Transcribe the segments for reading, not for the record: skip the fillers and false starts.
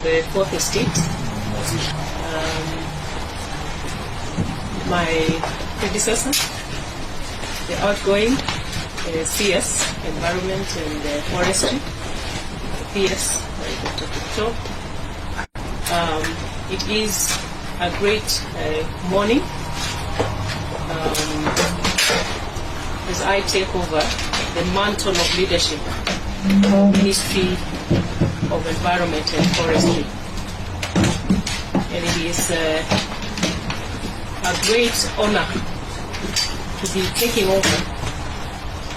The fourth estate. My predecessor, the outgoing CS, Environment and Forestry, PS, Dr. Ruto. It is a great morning as I take over the mantle of leadership, Ministry of Environment and Forestry. And it is a great honor to be taking over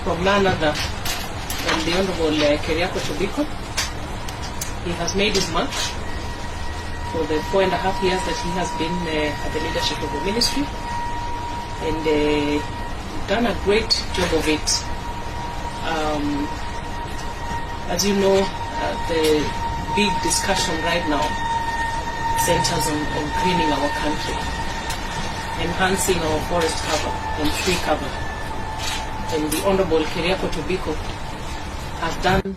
from none other than the Honorable Keriako Tobiko. He has made his mark for the 4.5 years that he has been at the leadership of the ministry, and done a great job of it. As you know, the big discussion right now centers on greening our country, enhancing our forest cover and tree cover. And the Honorable Keriako Tobiko has done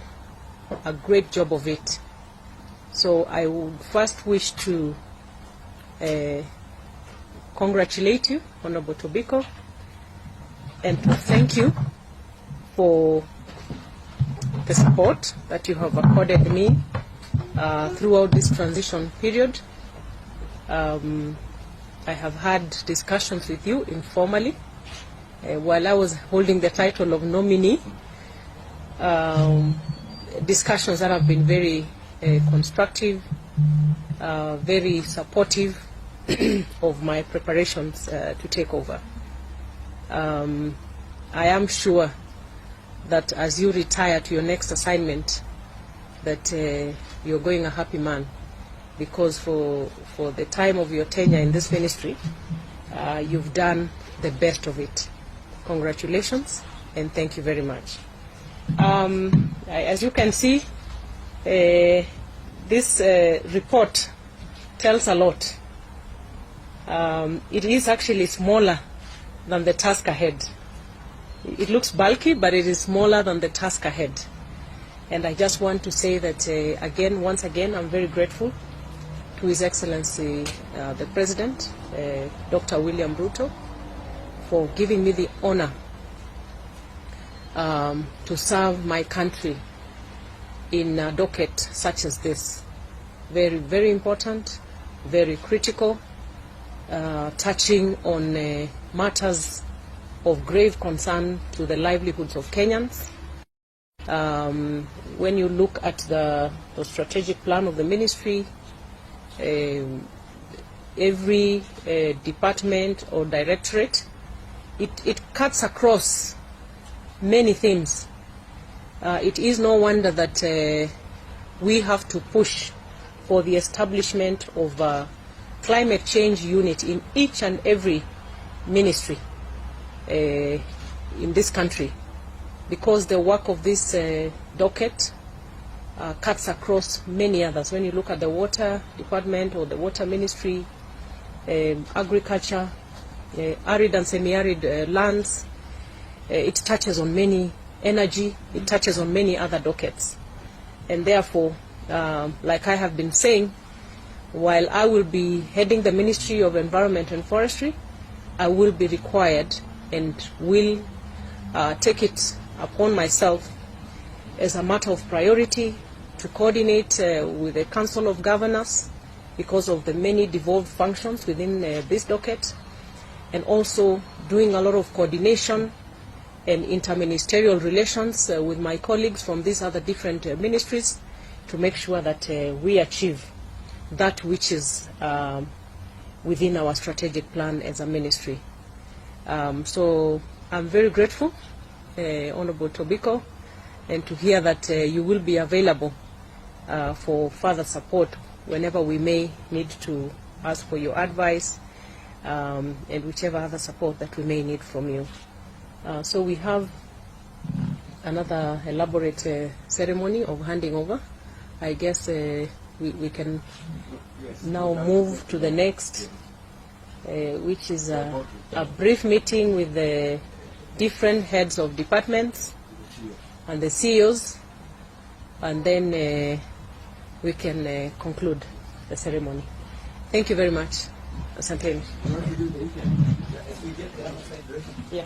a great job of it. So I would first wish to congratulate you, Honorable Tobiko, and to thank you for the support that you have accorded me throughout this transition period. I have had discussions with you informally while I was holding the title of nominee, discussions that have been very constructive, very supportive of my preparations to take over. I am sure that as you retire to your next assignment, that you're going a happy man, because for the time of your tenure in this ministry, you've done the best of it. Congratulations, and thank you very much. As you can see, this report tells a lot. It is actually smaller than the task ahead. It looks bulky, but it is smaller than the task ahead. And I just want to say that, once again, I'm very grateful to His Excellency, the President, Dr. William Ruto, for giving me the honor to serve my country in a docket such as this. Very, very important, very critical, touching on matters of grave concern to the livelihoods of Kenyans. When you look at the strategic plan of the ministry, every department or directorate, it cuts across many themes. It is no wonder that we have to push for the establishment of a climate change unit in each and every ministry in this country, because the work of this docket cuts across many others. When you look at the water department or the water ministry, agriculture, arid and semi-arid lands, it touches on many, energy, it touches on many other dockets. And therefore, like I have been saying, while I will be heading the Ministry of Environment and Forestry, I will be required and will take it upon myself as a matter of priority to coordinate with the Council of Governors, because of the many devolved functions within this docket, and also doing a lot of coordination and interministerial relations with my colleagues from these other different ministries to make sure that we achieve that which is within our strategic plan as a ministry. So I'm very grateful, Honorable Tobiko, and to hear that you will be available for further support whenever we may need to ask for your advice and whichever other support that we may need from you. So we have another elaborate ceremony of handing over. I guess we can now move to the next, which is a brief meeting with the different heads of departments and the CEOs, and then we can conclude the ceremony. Thank you very much. Asanteni. Yeah.